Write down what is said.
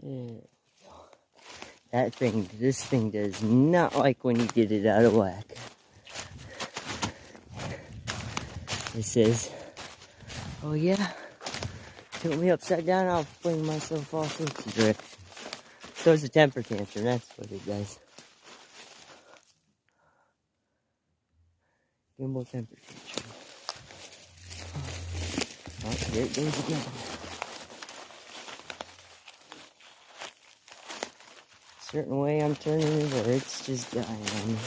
Yeah. This thing does not like when you get it out of whack. It says, oh yeah, tilt me upside down, I'll fling myself all sorts of directions. So it's a temper tantrum, that's what it does. Gimbal temper tantrum. Oh, there it goes again. Certain way I'm turning it, or it's just dying on me.